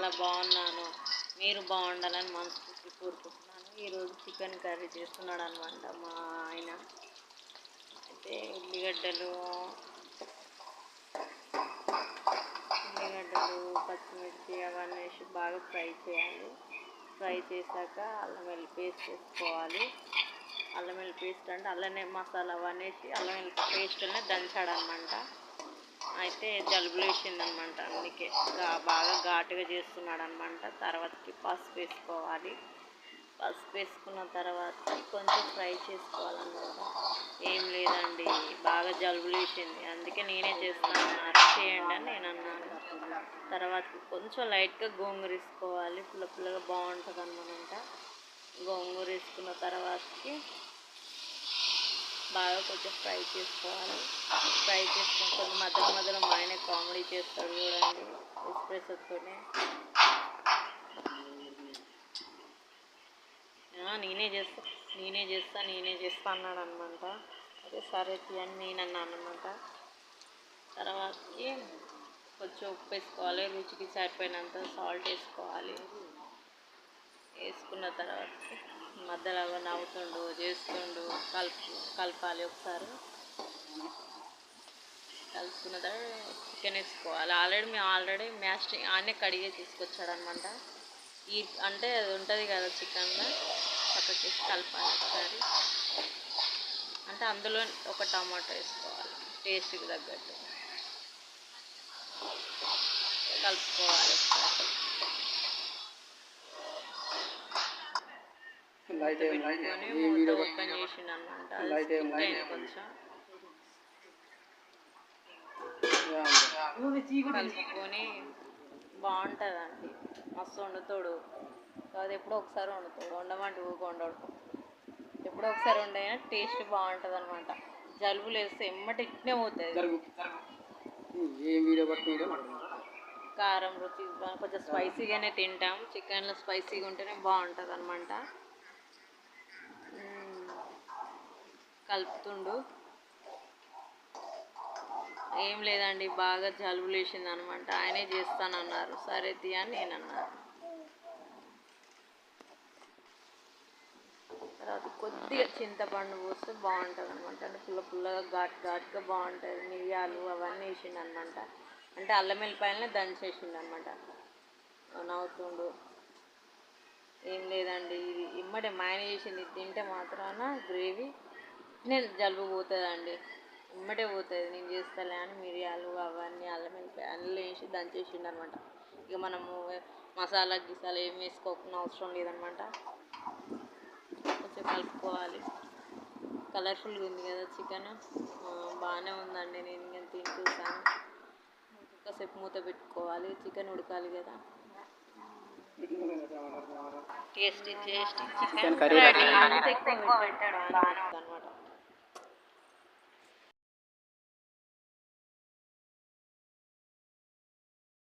చాలా బాగున్నాను. మీరు బాగుండాలని మనస్ఫూర్తిగా కోరుకుంటున్నాను. ఈరోజు చికెన్ కర్రీ చేస్తున్నాడు అనమాట మా ఆయన. అయితే ఉల్లిగడ్డలు, పచ్చిమిర్చి అవన్నీ వేసి బాగా ఫ్రై చేయాలి. ఫ్రై చేశాక అల్లం వెల్లుల్లి పేస్ట్ వేసుకోవాలి. అల్లం వెల్లుల్లి పేస్ట్ అంటే అల్లనే మసాలా అవన్నీ వేసి అల్లం వెల్లుల్లి పేస్ట్నే దంచాడనమాట. అయితే జలుబు లేచిందనమాట, అందుకే బాగా ఘాటుగా చేస్తున్నాడు అనమాట. తర్వాతకి పసుపు వేసుకోవాలి. పసుపు వేసుకున్న తర్వాత కొంచెం ఫ్రై చేసుకోవాలన్నమాట. ఏం లేదండి, బాగా జలుబు లేచింది, అందుకే నేనే చేస్తాను చేయండి అని నేను అన్నాను. తర్వాత కొంచెం లైట్గా గోంగూర వేసుకోవాలి, పుల్ల పుల్లగా బాగుంటుంది అన్నమాట. గోంగూర వేసుకున్న తర్వాతకి బాగా కొంచెం ఫ్రై చేసుకోవాలి. ఫ్రై చేసుకుని కొంచెం మధ్యలో మా ఆయన కామెడీ చేస్తాడు చూడండి, ఎక్స్ప్రెషన్తోనే. నేనే చేస్తా అన్నాడు అనమాట. అదే సరే అని నేను అన్నాను అనమాట. తర్వాతకి కొంచెం ఉప్పు వేసుకోవాలి, రుచికి సరిపోయినంత సాల్ట్ వేసుకోవాలి. వేసుకున్న తర్వాత మధ్యలో నవ్వుతుండు చేస్తుండు, కలపాలి. ఒకసారి కలుపుకున్న తర్వాత చికెన్ వేసుకోవాలి. ఆల్రెడీ మ్యాష్ ఆనే కడిగే తీసుకొచ్చాడు అనమాట. అంటే అది ఉంటుంది కదా చికెన్లో, పక్కకి కలపాలి ఒకసారి. అంటే అందులో ఒక టమాటో వేసుకోవాలి, టేస్ట్కి తగ్గట్టు కలుపుకోవాలి ఒకసారి. మూత ఓపెన్ చేసిండు అనమాట. అది కొంచెం కలుపుకొని బాగుంటుందండి. మస్తు వండుతాడు. అది ఎప్పుడో ఒకసారి వండుతాడు, వండమంటే వండడు. ఎప్పుడో ఒకసారి వండైనా టేస్ట్ బాగుంటుంది అనమాట. జలుబు లేస్తే ఎమ్మటి ఇట్నే పోతుంది. కారం రుచి కొంచెం స్పైసీగానే తింటాం. చికెన్లో స్పైసీగా ఉంటేనే బాగుంటుంది అనమాట. కలుపుతుండు. ఏం లేదండి, బాగా జలుబు లేచింది అనమాట. ఆయనే చేస్తానన్నారు, సరే అని నేను అన్నాను. తర్వాత కొద్దిగా చింతపండు పోస్తే బాగుంటుంది అనమాట. అంటే పుల్లగా ఘాటుగా బాగుంటుంది. మిరియాలు అవన్నీ వేసిండు అనమాట. అంటే అల్లం వెల్లిపాయలనే దంచేసిండు అనమాట. నవ్వుతుండు. ఏం లేదండి, ఇది ఇమ్మడే మాయన చేసింది తింటే మాత్రాన గ్రేవీ నేను జలుబు పోతుందండి, ఇమ్మటే పోతుంది. నేను చేస్తాలే అని మిరియాలు అవన్నీ అల్లం వెల్లిపాయ అన్నీ వేసి దంచేసిండు అనమాట. ఇక మనము మసాలా ఏం వేసుకోకుండా అవసరం లేదనమాట. కొంచెం కలుపుకోవాలి. కలర్ఫుల్గా ఉంది కదా చికెన్, బాగానే ఉందండి. నేను ఇంకా తిని చూసాను. కాసేపు మూత పెట్టుకోవాలి, చికెన్ ఉడకాలి కదా. టేస్టీ చికెన్ కర్రీ అనమాట.